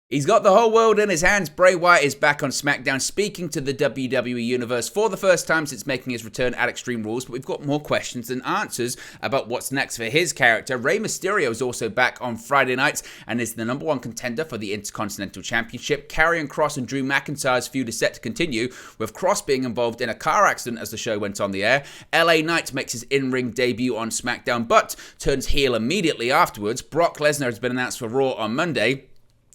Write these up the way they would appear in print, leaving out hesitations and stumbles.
He's got the whole world in his hands. Bray Wyatt is back on SmackDown speaking to the WWE Universe for the first time since making his return at Extreme Rules, but we've got more questions than answers about what's next for his character. Rey Mysterio is also back on Friday nights and is the #1 contender for the Intercontinental Championship. Carrion, Cross and Drew McIntyre's feud is set to continue, with Cross being involved in a car accident as the show went on the air. LA Knight makes his in-ring debut on SmackDown, but turns heel immediately afterwards. Brock Lesnar has been announced for Raw on Monday.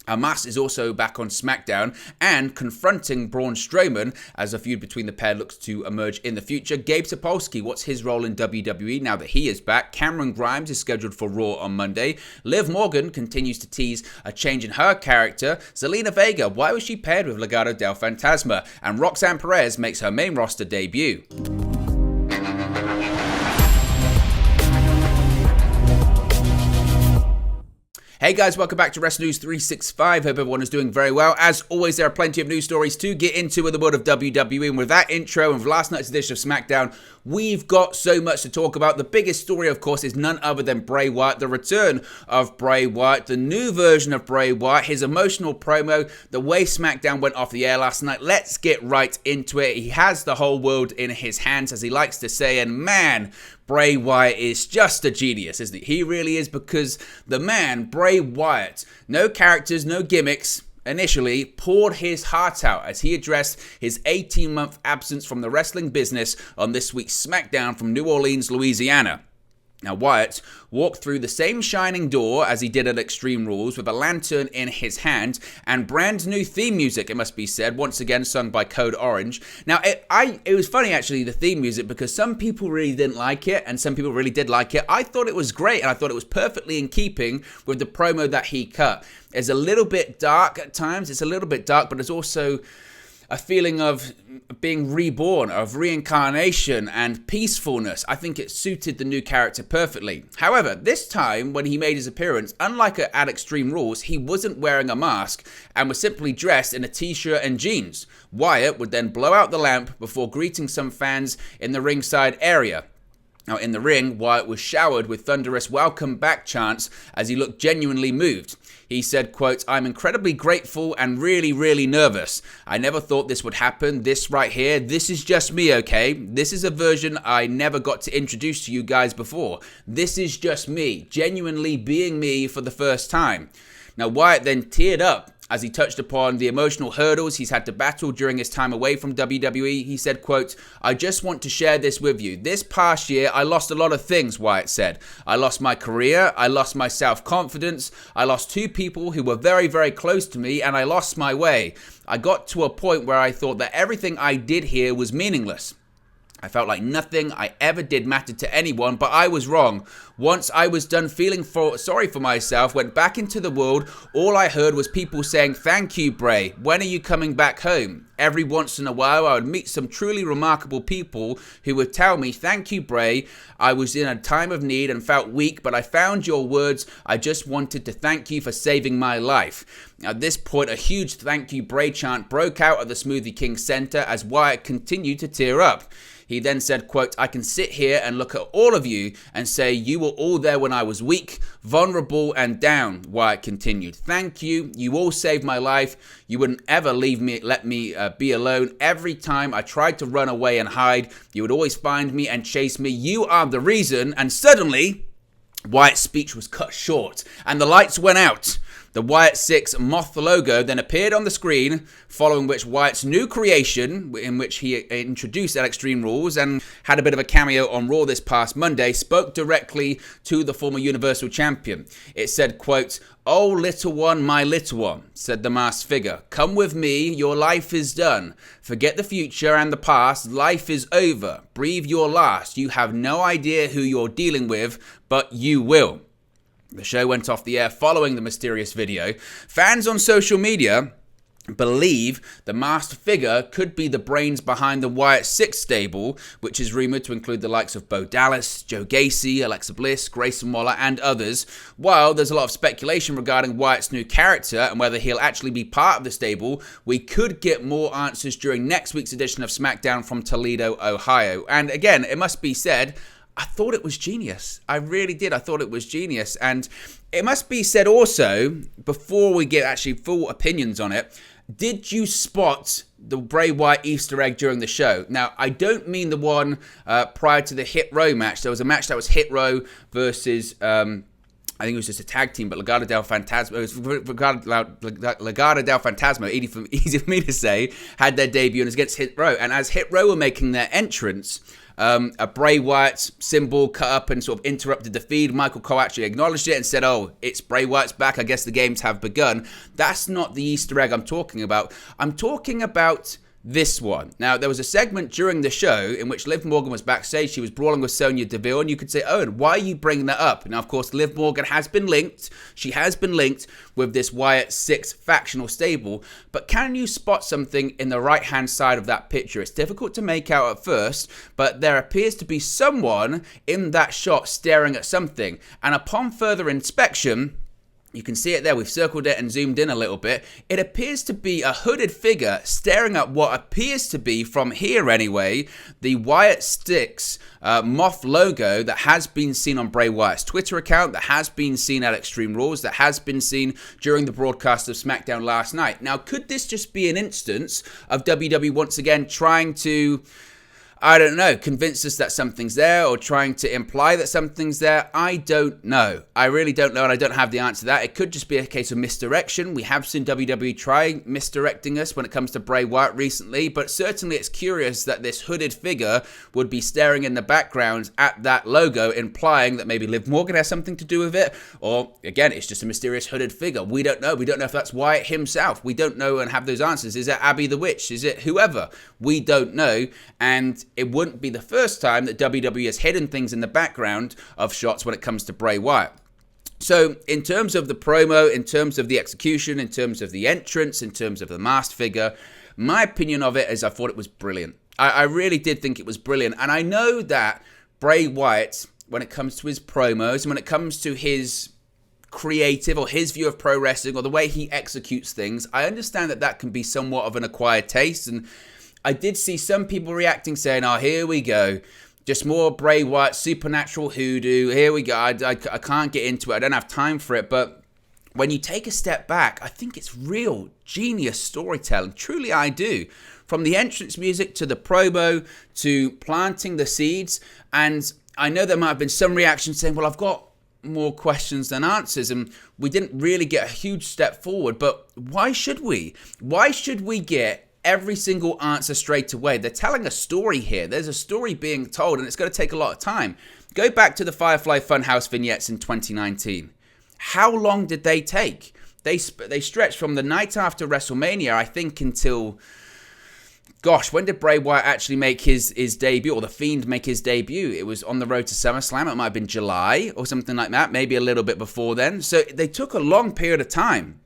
Hamas is also back on SmackDown and confronting Braun Strowman as a feud between the pair looks to emerge in the future. Gabe Sapolsky, what's his role in WWE now that he is back? Cameron Grimes is scheduled for Raw on Monday. Liv Morgan continues to tease a change in her character. Selena Vega, why was she paired with Legado del Fantasma? And Roxanne Perez makes her main roster debut. Hey guys, welcome back to Wrestling News 365. Hope everyone is doing very well. As always, there are plenty of news stories to get into in the world of WWE. And with that intro and with last night's edition of SmackDown, we've got so much to talk about. The biggest story, of course, is none other than Bray Wyatt, the return of Bray Wyatt, the new version of Bray Wyatt, his emotional promo, the way SmackDown went off the air last night. Let's get right into it. He has the whole world in his hands, as he likes to say, and man, Bray Wyatt is just a genius, isn't he? He really is, because the man, Bray Wyatt, no characters, no gimmicks, initially poured his heart out as he addressed his 18-month absence from the wrestling business on this week's SmackDown from New Orleans, Louisiana. Now, Wyatt walked through the same shining door as he did at Extreme Rules with a lantern in his hand and brand new theme music, it must be said, once again sung by Code Orange. Now, it was funny, actually, the theme music, because some people really didn't like it and some people really did like it. I thought it was great and I thought it was perfectly in keeping with the promo that he cut. It's a little bit dark at times. It's a little bit dark, but it's also a feeling of being reborn, of reincarnation and peacefulness. I think it suited the new character perfectly. However, this time when he made his appearance, unlike at Extreme Rules, he wasn't wearing a mask and was simply dressed in a t-shirt and jeans. Wyatt would then blow out the lamp before greeting some fans in the ringside area. Now, in the ring, Wyatt was showered with thunderous welcome back chants as he looked genuinely moved. He said, quote, "I'm incredibly grateful and really, really nervous. I never thought this would happen. This right here, this is just me, okay? This is a version I never got to introduce to you guys before. This is just me, genuinely being me for the first time." Now, Wyatt then teared up as he touched upon the emotional hurdles he's had to battle during his time away from WWE. He said, quote, "I just want to share this with you. This past year, I lost a lot of things," Wyatt said. "I lost my career, I lost my self-confidence, I lost two people who were very, very close to me, and I lost my way. I got to a point where I thought that everything I did here was meaningless. I felt like nothing I ever did mattered to anyone, but I was wrong. Once I was done feeling sorry for myself, went back into the world, all I heard was people saying, 'Thank you, Bray. When are you coming back home?' Every once in a while, I would meet some truly remarkable people who would tell me, 'Thank you, Bray. I was in a time of need and felt weak, but I found your words. I just wanted to thank you for saving my life.'" At this point, a huge "Thank you, Bray" chant broke out at the Smoothie King Center as Wyatt continued to tear up. He then said, quote, "I can sit here and look at all of you and say you were all there when I was weak, vulnerable, and down," Wyatt continued. "Thank you. You all saved my life. You wouldn't ever let me be alone. Every time I tried to run away and hide, you would always find me and chase me. You are the reason." And suddenly, Wyatt's speech was cut short and the lights went out. The Wyatt6 moth logo then appeared on the screen, following which Wyatt's new creation, in which he introduced at Extreme Rules and had a bit of a cameo on Raw this past Monday, spoke directly to the former Universal Champion. It said, quote, "Oh, little one, my little one," said the masked figure. "Come with me, your life is done. Forget the future and the past, life is over. Breathe your last. You have no idea who you're dealing with, but you will." The show went off the air following the mysterious video. Fans on social media believe the masked figure could be the brains behind the Wyatt6 stable, which is rumored to include the likes of Bo Dallas, Joe Gacy, Alexa Bliss, Grayson Waller, and others. While there's a lot of speculation regarding Wyatt's new character and whether he'll actually be part of the stable, we could get more answers during next week's edition of SmackDown from Toledo, Ohio. And again, it must be said, I thought it was genius. I really did. I thought it was genius. And it must be said also, before we get actually full opinions on it, did you spot the Bray Wyatt Easter egg during the show? Now, I don't mean the one prior to the Hit Row match. There was a match that was Hit Row versus, I think it was just a tag team, but Legado del Fantasma, it was Legado del Fantasma, easy for me to say, had their debut and it was against Hit Row. And as Hit Row were making their entrance, a Bray Wyatt symbol cut up and sort of interrupted the feed. Michael Cole actually acknowledged it and said, oh, it's Bray Wyatt's back. I guess the games have begun. That's not the Easter egg I'm talking about. I'm talking about this one. Now, there was a segment during the show in which Liv Morgan was backstage. She was brawling with Sonya Deville, and you could say, Owen, why are you bringing that up? Now, of course, Liv Morgan has been linked. She has been linked with this Wyatt6 factional stable, but can you spot something in the right-hand side of that picture? It's difficult to make out at first, but there appears to be someone in that shot staring at something, and upon further inspection, you can see it there. We've circled it and zoomed in a little bit. It appears to be a hooded figure staring at what appears to be, from here anyway, the Wyatt6 moth logo that has been seen on Bray Wyatt's Twitter account, that has been seen at Extreme Rules, that has been seen during the broadcast of SmackDown last night. Now, could this just be an instance of WWE once again trying to, I don't know, convince us that something's there or trying to imply that something's there? I don't know. I really don't know, and I don't have the answer to that. It could just be a case of misdirection. We have seen WWE try misdirecting us when it comes to Bray Wyatt recently, but certainly it's curious that this hooded figure would be staring in the background at that logo, implying that maybe Liv Morgan has something to do with it, or, again, it's just a mysterious hooded figure. We don't know. We don't know if that's Wyatt himself. We don't know and have those answers. Is it Abby the Witch? Is it whoever? We don't know, and it wouldn't be the first time that WWE has hidden things in the background of shots when it comes to Bray Wyatt. So in terms of the promo, in terms of the execution, in terms of the entrance, in terms of the masked figure, my opinion of it is I thought it was brilliant. I really did think it was brilliant. And I know that Bray Wyatt, when it comes to his promos and when it comes to his creative or his view of pro wrestling or the way he executes things, I understand that that can be somewhat of an acquired taste. And I did see some people reacting saying, oh, here we go. Just more Bray Wyatt, supernatural hoodoo. Here we go. I can't get into it. I don't have time for it. But when you take a step back, I think it's real genius storytelling. Truly, I do. From the entrance music to the promo to planting the seeds. And I know there might have been some reactions saying, well, I've got more questions than answers, and we didn't really get a huge step forward. But why should we? Why should we get every single answer straight away? They're telling a story here. There's a story being told, and it's going to take a lot of time. Go back to the Firefly Funhouse vignettes in 2019. How long did they take? They stretched from the night after WrestleMania, I think, until, gosh, when did Bray Wyatt actually make his debut, or The Fiend make his debut? It was on the road to SummerSlam. It might have been July or something like that, maybe a little bit before then. So they took a long period of time.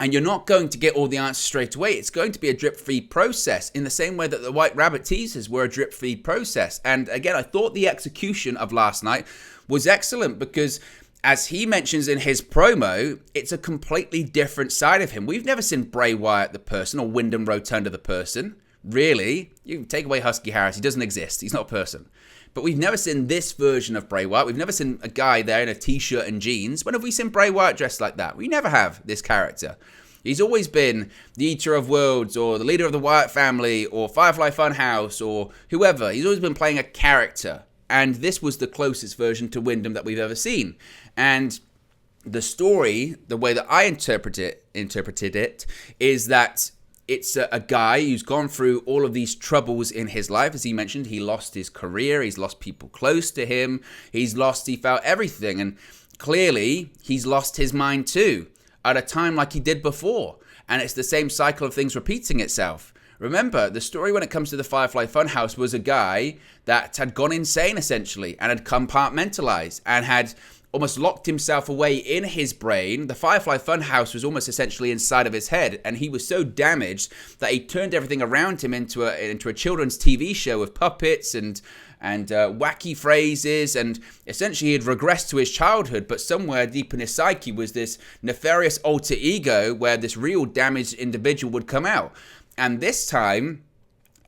And you're not going to get all the answers straight away. It's going to be a drip-feed process in the same way that the White Rabbit teasers were a drip-feed process. And again, I thought the execution of last night was excellent because, as he mentions in his promo, it's a completely different side of him. We've never seen Bray Wyatt the person or Wyndham Rotunda the person. Really? You can take away Husky Harris. He doesn't exist. He's not a person. But we've never seen this version of Bray Wyatt. We've never seen a guy there in a t-shirt and jeans. When have we seen Bray Wyatt dressed like that? We never have this character. He's always been the Eater of Worlds or the leader of the Wyatt family or Firefly Funhouse or whoever. He's always been playing a character. And this was the closest version to Wyndham that we've ever seen. And the story, the way that I interpreted it, is that it's a guy who's gone through all of these troubles in his life. As he mentioned, he lost his career. He's lost people close to him. He felt everything. And clearly, he's lost his mind too at a time like he did before. And it's the same cycle of things repeating itself. Remember, the story when it comes to the Firefly Funhouse was a guy that had gone insane, essentially, and had compartmentalized and had almost locked himself away in his brain. The Firefly Funhouse was almost essentially inside of his head, and he was so damaged that he turned everything around him into a children's TV show with puppets and wacky phrases, and essentially he had regressed to his childhood, but somewhere deep in his psyche was this nefarious alter ego where this real damaged individual would come out. And this time,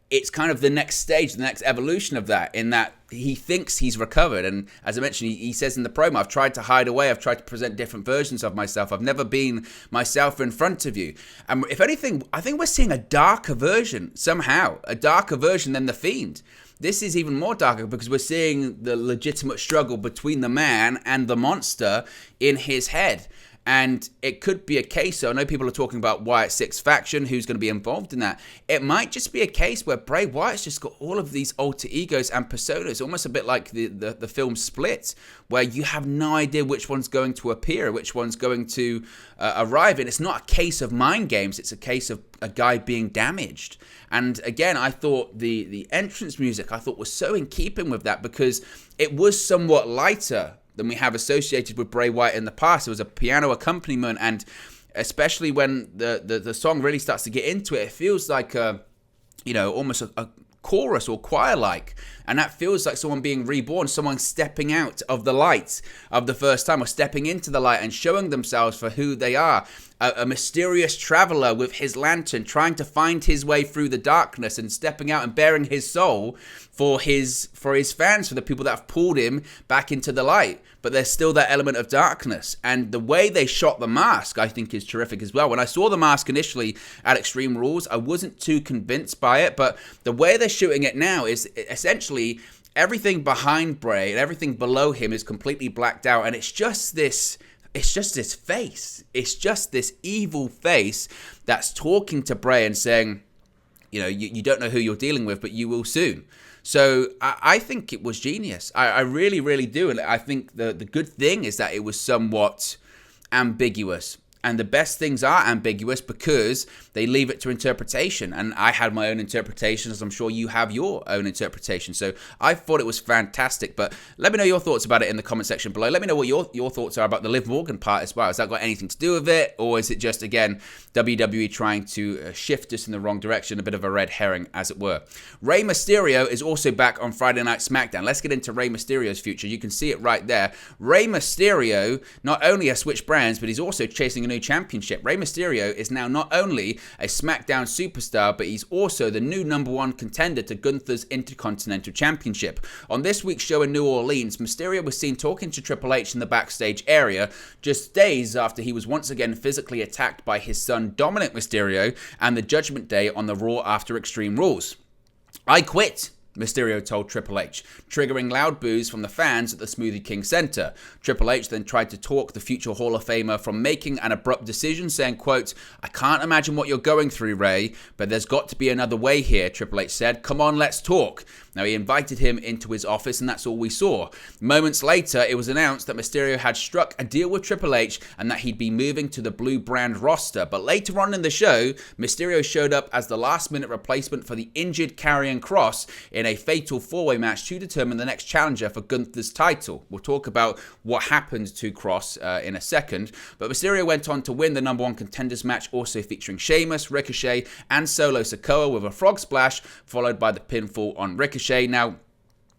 it's kind of the next stage, the next evolution of that, in that he thinks he's recovered. And as I mentioned, he says in the promo, I've tried to hide away. I've tried to present different versions of myself. I've never been myself in front of you. And if anything, I think we're seeing a darker version somehow, a darker version than The Fiend. This is even more darker because we're seeing the legitimate struggle between the man and the monster in his head. And it could be a case, so I know people are talking about Wyatt6 faction, who's going to be involved in that. It might just be a case where Bray Wyatt's just got all of these alter egos and personas, almost a bit like the film Split, where you have no idea which one's going to appear, which one's going to arrive. And it's not a case of mind games, it's a case of a guy being damaged. And again, I thought the entrance music, I thought was so in keeping with that because it was somewhat lighter than we have associated with Bray Wyatt in the past. It was a piano accompaniment, and especially when the song really starts to get into it, it feels like almost a chorus or choir-like, and that feels like someone being reborn, someone stepping out of the light of the first time, or stepping into the light and showing themselves for who they are. A mysterious traveler with his lantern trying to find his way through the darkness and stepping out and bearing his soul for his fans, for the people that have pulled him back into the light. But there's still that element of darkness. And the way they shot the mask, I think, is terrific as well. When I saw the mask initially at Extreme Rules, I wasn't too convinced by it. But the way they're shooting it now is essentially everything behind Bray and everything below him is completely blacked out. And it's just this face. It's just this evil face that's talking to Bray and saying, you don't know who you're dealing with, but you will soon. So I think it was genius. I really, really do. And I think the good thing is that it was somewhat ambiguous. And the best things are ambiguous because they leave it to interpretation. And I had my own interpretations. I'm sure you have your own interpretation. So I thought it was fantastic. But let me know your thoughts about it in the comment section below. Let me know what your thoughts are about the Liv Morgan part as well. Has that got anything to do with it? Or is it just, again, WWE trying to shift us in the wrong direction? A bit of a red herring, as it were. Rey Mysterio is also back on Friday Night SmackDown. Let's get into Rey Mysterio's future. You can see it right there. Rey Mysterio not only has switched brands, but he's also chasing a new championship. Rey Mysterio is now not only a SmackDown superstar, but he's also the new #1 contender to Gunther's Intercontinental Championship. On this week's show in New Orleans, Mysterio was seen talking to Triple H in the backstage area just days after he was once again physically attacked by his son Dominic Mysterio and the Judgment Day on the Raw after Extreme Rules. "I quit," Mysterio told Triple H, triggering loud boos from the fans at the Smoothie King Center. Triple H then tried to talk the future Hall of Famer from making an abrupt decision, saying, quote, "I can't imagine what you're going through, Ray, but there's got to be another way here," Triple H said. "Come on, let's talk." Now, he invited him into his office, and that's all we saw. Moments later, it was announced that Mysterio had struck a deal with Triple H and that he'd be moving to the Blue Brand roster. But later on in the show, Mysterio showed up as the last-minute replacement for the injured Carrion Cross in a fatal four-way match to determine the next challenger for Gunther's title. We'll talk about what happened to Cross in a second. But Mysterio went on to win the #1 contenders match, also featuring Sheamus, Ricochet, and Solo Sikoa with a frog splash, followed by the pinfall on Ricochet. Now,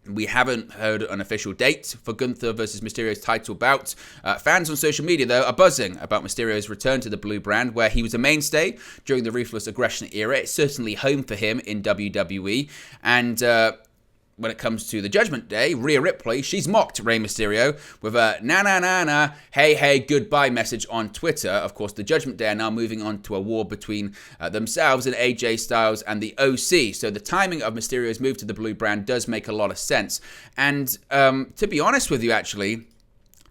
we haven't heard an official date for Gunther versus Mysterio's title bout. Fans on social media, though, are buzzing about Mysterio's return to the Blue Brand, where he was a mainstay during the Ruthless Aggression era. It's certainly home for him in WWE. And when it comes to the Judgment Day, Rhea Ripley, she's mocked Rey Mysterio with a na hey hey goodbye message on Twitter. Of course, the Judgment Day are now moving on to a war between themselves and AJ Styles and the OC. So the timing of Mysterio's move to the Blue Brand does make a lot of sense. And to be honest with you, actually,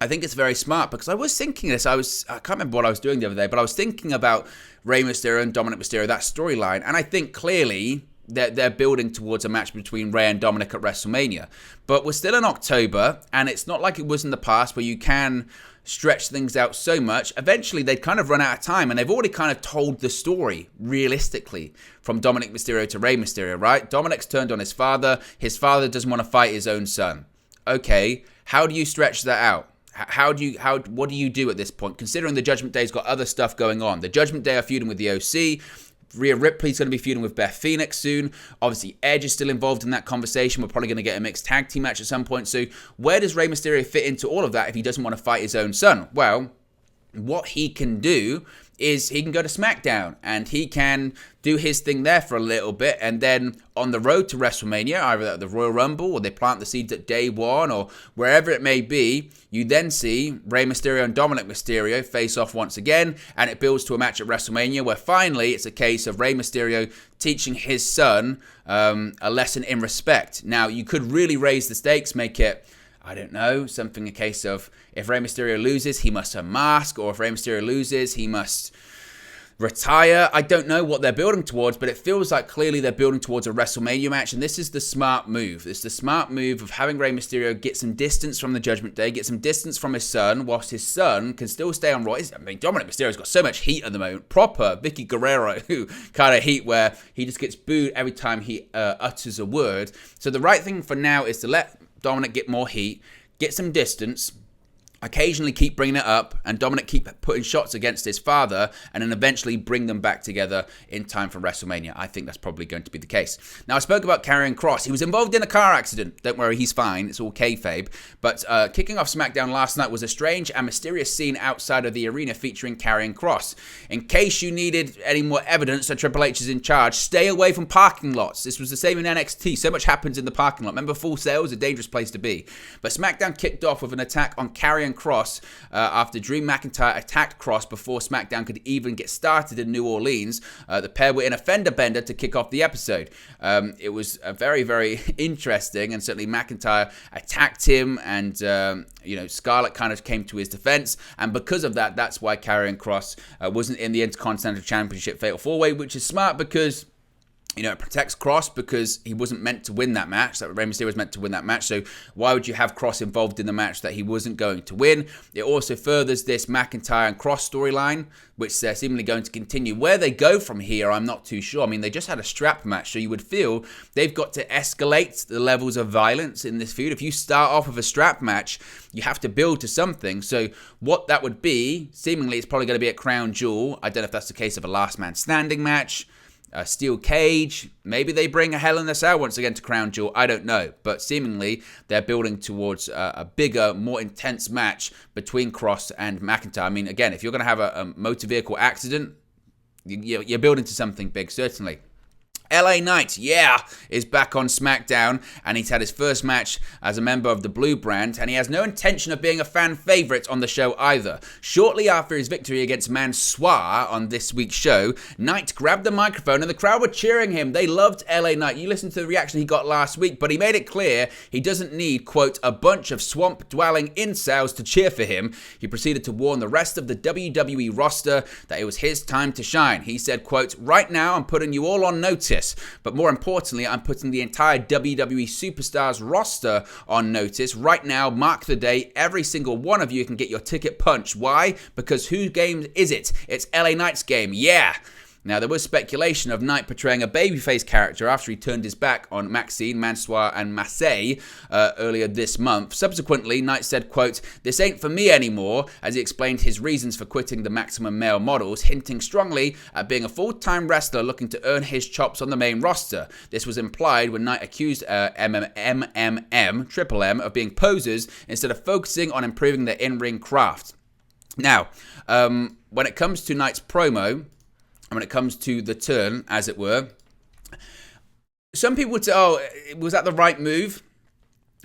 I think it's very smart because I was thinking this. I can't remember what I was doing the other day, but I was thinking about Rey Mysterio and Dominic Mysterio, that storyline. And I think clearly they're building towards a match between Rey and Dominic at WrestleMania. But we're still in October, and it's not like it was in the past where you can stretch things out so much. Eventually, they'd kind of run out of time, and they've already kind of told the story, realistically, from Dominic Mysterio to Rey Mysterio, right? Dominic's turned on his father. His father doesn't want to fight his own son. Okay, how do you stretch that out? What do you do at this point? Considering the Judgment Day's got other stuff going on. The Judgment Day are feuding with the OC. Rhea Ripley's going to be feuding with Beth Phoenix soon. Obviously, Edge is still involved in that conversation. We're probably going to get a mixed tag team match at some point. So where does Rey Mysterio fit into all of that if he doesn't want to fight his own son? Well, what he can do is he can go to SmackDown and he can do his thing there for a little bit, and then on the road to WrestleMania, either at the Royal Rumble or they plant the seeds at day one or wherever it may be, you then see Rey Mysterio and Dominic Mysterio face off once again, and it builds to a match at WrestleMania where finally it's a case of Rey Mysterio teaching his son a lesson in respect. Now, you could really raise the stakes, make it, I don't know, something a case of if Rey Mysterio loses, he must unmask, or if Rey Mysterio loses, he must retire. I don't know what they're building towards, but it feels like clearly they're building towards a WrestleMania match, and this is the smart move. It's the smart move of having Rey Mysterio get some distance from the Judgment Day, get some distance from his son, whilst his son can still stay on Raw. I mean, Dominic Mysterio's got so much heat at the moment. Proper Vicky Guerrero kind of heat where he just gets booed every time he utters a word. So the right thing for now is to let Dominic get more heat, get some distance, occasionally keep bringing it up, and Dominic keep putting shots against his father, and then eventually bring them back together in time for WrestleMania. I think that's probably going to be the case. Now, I spoke about Carrion Cross. He was involved in a car accident. Don't worry, he's fine. It's all kayfabe. But kicking off SmackDown last night was a strange and mysterious scene outside of the arena featuring Carrion Cross. In case you needed any more evidence that Triple H is in charge, stay away from parking lots. This was the same in NXT. So much happens in the parking lot. Remember, Full Sail is a dangerous place to be. But SmackDown kicked off with an attack on Carrion Cross after Drew McIntyre attacked Cross before SmackDown could even get started in New Orleans. The pair were in a fender bender to kick off the episode. It was very, very interesting, and certainly McIntyre attacked him, and Scarlett kind of came to his defense, and because of that, that's why Carrion Cross wasn't in the Intercontinental Championship Fatal 4-Way, which is smart because it protects Cross because he wasn't meant to win that match. That Rey Mysterio was meant to win that match. So why would you have Cross involved in the match that he wasn't going to win? It also furthers this McIntyre and Cross storyline, which they're seemingly going to continue. Where they go from here, I'm not too sure. I mean, they just had a strap match, so you would feel they've got to escalate the levels of violence in this feud. If you start off with a strap match, you have to build to something. So what that would be, seemingly it's probably going to be a Crown Jewel. I don't know if that's the case of a last man standing match. A steel cage, maybe they bring a Hell in a Cell once again to Crown Jewel, I don't know, but seemingly they're building towards a bigger, more intense match between Cross and McIntyre. I mean, again, if you're going to have a motor vehicle accident, you're building to something big, certainly. LA Knight, is back on SmackDown, and he's had his first match as a member of the Blue Brand, and he has no intention of being a fan favorite on the show either. Shortly after his victory against Mansoor on this week's show, Knight grabbed the microphone and the crowd were cheering him. They loved LA Knight. You listened to the reaction he got last week, but he made it clear he doesn't need, quote, a bunch of swamp-dwelling incels to cheer for him. He proceeded to warn the rest of the WWE roster that it was his time to shine. He said, quote, right now I'm putting you all on notice. But more importantly, I'm putting the entire WWE Superstars roster on notice. Right now, mark the day. Every single one of you can get your ticket punched. Why? Because whose game is it? It's LA Knight's game. Yeah. Now, there was speculation of Knight portraying a babyface character after he turned his back on Maxine, Mansoor, and Massey earlier this month. Subsequently, Knight said, quote, this ain't for me anymore, as he explained his reasons for quitting the Maximum Male models, hinting strongly at being a full-time wrestler looking to earn his chops on the main roster. This was implied when Knight accused Triple M, of being posers instead of focusing on improving their in-ring craft. Now, when it comes to Knight's promo, when it comes to the turn, as it were, some people would say, was that the right move?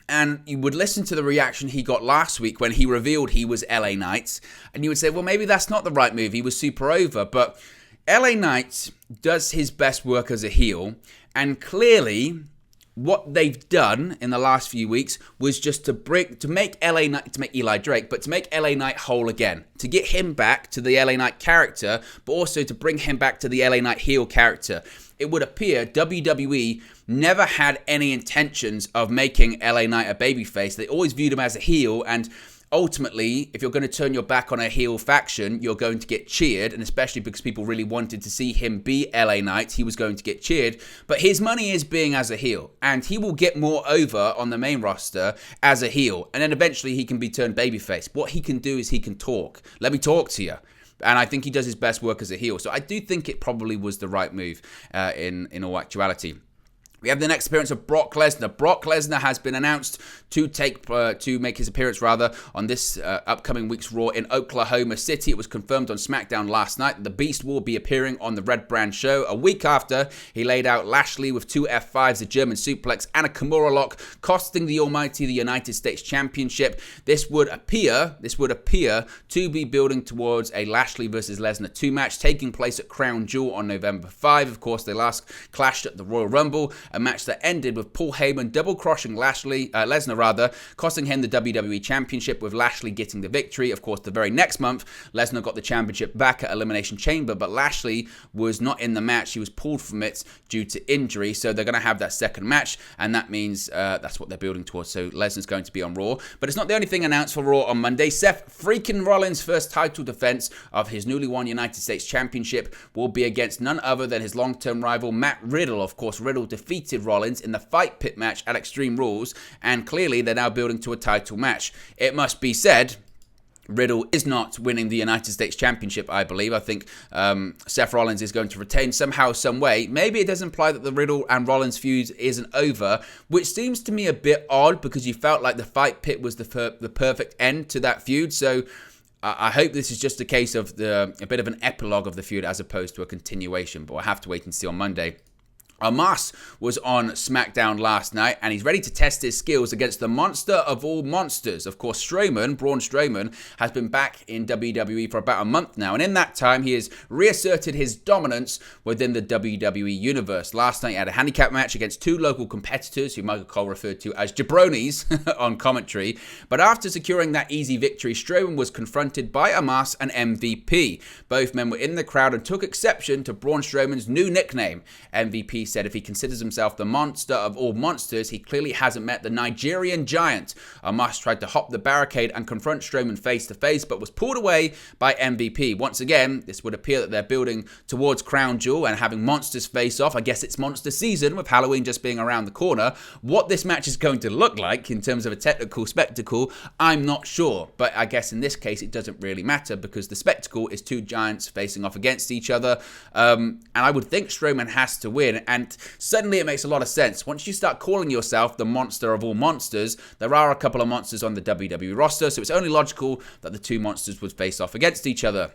And you would listen to the reaction he got last week when he revealed he was LA Knight, and you would say, well, maybe that's not the right move. He was super over. But LA Knight does his best work as a heel, and clearly what they've done in the last few weeks was just to make Eli Drake, but to make LA Knight whole again, to get him back to the LA Knight character, but also to bring him back to the LA Knight heel character. It would appear WWE never had any intentions of making LA Knight a babyface. They always viewed him as a heel, and ultimately, if you're going to turn your back on a heel faction, you're going to get cheered, and especially because people really wanted to see him be LA Knight, he was going to get cheered. But his money is being as a heel, and he will get more over on the main roster as a heel, and then eventually he can be turned babyface. What he can do is he can talk. Let me talk to you. And I think he does his best work as a heel. So I do think it probably was the right move in all actuality. We have the next appearance of Brock Lesnar. Brock Lesnar has been announced to make his appearance on this upcoming week's Raw in Oklahoma City. It was confirmed on SmackDown last night that the Beast will be appearing on the Red Brand show a week after he laid out Lashley with 2 F5s, a German suplex, and a Kimura lock, costing the Almighty the United States Championship. This would appear to be building towards a Lashley versus Lesnar 2 match taking place at Crown Jewel on November 5. Of course, they last clashed at the Royal Rumble. A match that ended with Paul Heyman double-crushing Lesnar, costing him the WWE Championship, with Lashley getting the victory. Of course, the very next month, Lesnar got the championship back at Elimination Chamber, but Lashley was not in the match. He was pulled from it due to injury, so they're going to have that second match, and that means that's what they're building towards. So Lesnar's going to be on Raw, but it's not the only thing announced for Raw on Monday. Seth freaking Rollins' first title defense of his newly won United States Championship will be against none other than his long-term rival, Matt Riddle. Of course, Riddle defeated Rollins in the Fight Pit match at Extreme Rules, and clearly they're now building to a title match. It must be said, Riddle is not winning the United States Championship, I believe. I think Seth Rollins is going to retain somehow, some way. Maybe it does imply that the Riddle and Rollins feud isn't over, which seems to me a bit odd because you felt like the Fight Pit was the perfect end to that feud. So I hope this is just a case of a bit of an epilogue of the feud as opposed to a continuation, but we'll have to wait and see on Monday. Omos was on SmackDown last night, and he's ready to test his skills against the monster of all monsters. Of course, Braun Strowman, has been back in WWE for about a month now, and in that time, he has reasserted his dominance within the WWE Universe. Last night, he had a handicap match against 2 local competitors, who Michael Cole referred to as jabronis on commentary, but after securing that easy victory, Strowman was confronted by Omos and MVP. Both men were in the crowd and took exception to Braun Strowman's new nickname. MVP said if he considers himself the monster of all monsters, he clearly hasn't met the Nigerian giant. Omos tried to hop the barricade and confront Strowman face to face, but was pulled away by MVP. Once again, this would appear that they're building towards Crown Jewel and having monsters face off. I guess it's monster season with Halloween just being around the corner. What this match is going to look like in terms of a technical spectacle, I'm not sure. But I guess in this case, it doesn't really matter because the spectacle is 2 giants facing off against each other. And I would think Strowman has to win. And suddenly it makes a lot of sense. Once you start calling yourself the monster of all monsters, there are a couple of monsters on the WWE roster, so it's only logical that the 2 monsters would face off against each other.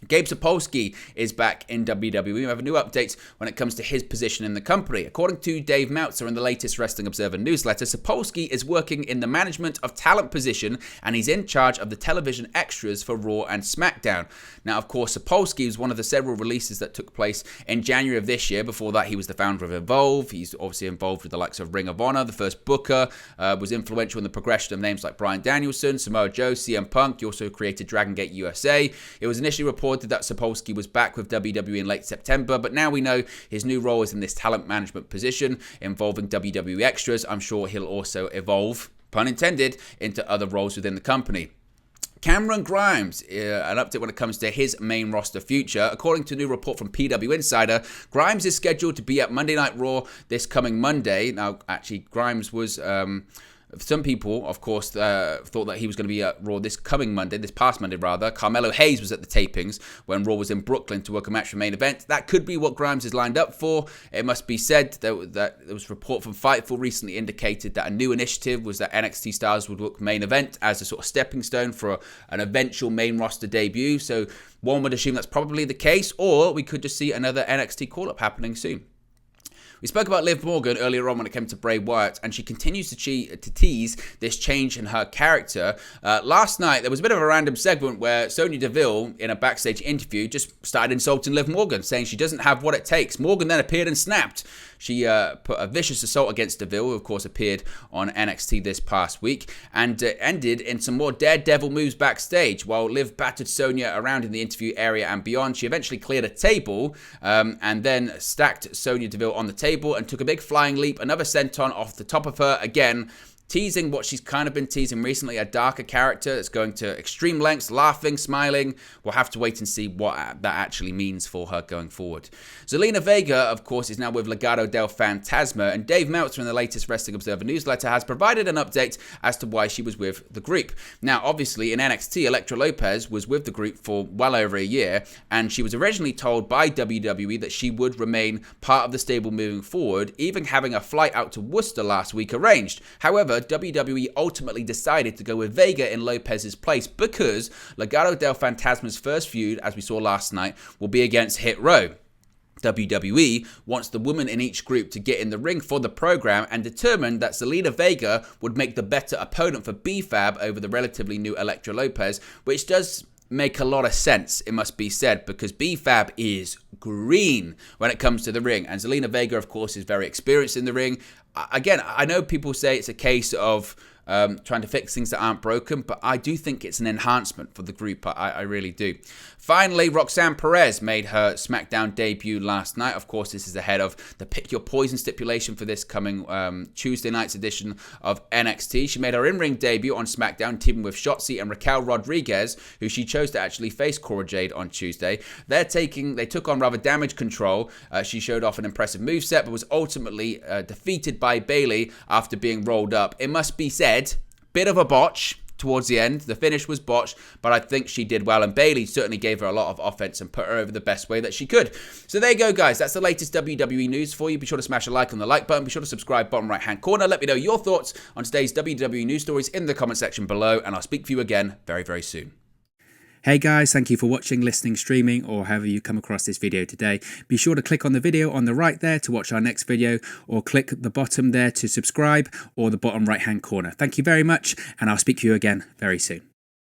Gabe Sapolsky is back in WWE. We have a new update when it comes to his position in the company. According to Dave Meltzer in the latest Wrestling Observer newsletter, Sapolsky is working in the management of talent position, and he's in charge of the television extras for Raw and SmackDown. Now, of course, Sapolsky was one of the several releases that took place in January of this year. Before that, he was the founder of Evolve. He's obviously involved with the likes of Ring of Honor. The first booker, was influential in the progression of names like Bryan Danielson, Samoa Joe, CM Punk. He also created Dragon Gate USA. It was initially reported that Sapolsky was back with WWE in late September, but now we know his new role is in this talent management position involving WWE extras. I'm sure he'll also evolve, pun intended, into other roles within the company. Cameron Grimes, an update when it comes to his main roster future. According to a new report from PW Insider, Grimes is scheduled to be at Monday Night Raw this coming Monday. Now, actually, Grimes was Some people, of course, thought that he was going to be at Raw this past Monday rather. Carmelo Hayes was at the tapings when Raw was in Brooklyn to work a match for main event. That could be what Grimes is lined up for. It must be said that there was a report from Fightful recently indicated that a new initiative was that NXT stars would book main event as a sort of stepping stone for an eventual main roster debut. So one would assume that's probably the case, or we could just see another NXT call-up happening soon. We spoke about Liv Morgan earlier on when it came to Bray Wyatt, and she continues to tease this change in her character. Last night, there was a bit of a random segment where Sonya Deville, in a backstage interview, just started insulting Liv Morgan, saying she doesn't have what it takes. Morgan then appeared and snapped. She put a vicious assault against Deville, who of course appeared on NXT this past week, and ended in some more daredevil moves backstage. While Liv battered Sonya around in the interview area and beyond, she eventually cleared a table and then stacked Sonya Deville on the table and took a big flying leap, another senton off the top of her again, teasing what she's kind of been teasing recently, a darker character that's going to extreme lengths, laughing, smiling. We'll have to wait and see what that actually means for her going forward. Zelina Vega, of course, is now with Legado del Fantasma, and Dave Meltzer in the latest Wrestling Observer newsletter has provided an update as to why she was with the group. Now, obviously, in NXT, Elektra Lopez was with the group for well over a year, and she was originally told by WWE that she would remain part of the stable moving forward, even having a flight out to Worcester last week arranged. However, WWE ultimately decided to go with Vega in Lopez's place because Legado del Fantasma's first feud, as we saw last night, will be against Hit Row. WWE wants the woman in each group to get in the ring for the program and determined that Zelina Vega would make the better opponent for B-Fab over the relatively new Elektra Lopez, which does make a lot of sense, it must be said, because B-Fab is green when it comes to the ring, and Zelina Vega, of course, is very experienced in the ring. Again, I know people say it's a case of trying to fix things that aren't broken, but I do think it's an enhancement for the group. I really do. Finally, Roxanne Perez made her SmackDown debut last night. Of course, this is ahead of the Pick Your Poison stipulation for this coming Tuesday night's edition of NXT. She made her in-ring debut on SmackDown, teaming with Shotzi and Raquel Rodriguez, who she chose to actually face Cora Jade on Tuesday. They took on rather Damage Control. She showed off an impressive moveset, but was ultimately defeated by Bayley after being rolled up. It must be said, bit of a botch towards the end. The finish was botched, but I think she did well, and Bayley certainly gave her a lot of offense and put her over the best way that she could. So there you go, guys. That's the latest WWE news for you. Be sure to smash a like on the like button. Be sure to subscribe bottom right-hand corner. Let me know your thoughts on today's WWE news stories in the comment section below, and I'll speak to you again very, very soon. Hey guys, thank you for watching, listening, streaming, or however you come across this video today. Be sure to click on the video on the right there to watch our next video, or click the bottom there to subscribe, or the bottom right hand corner. Thank you very much, and I'll speak to you again very soon.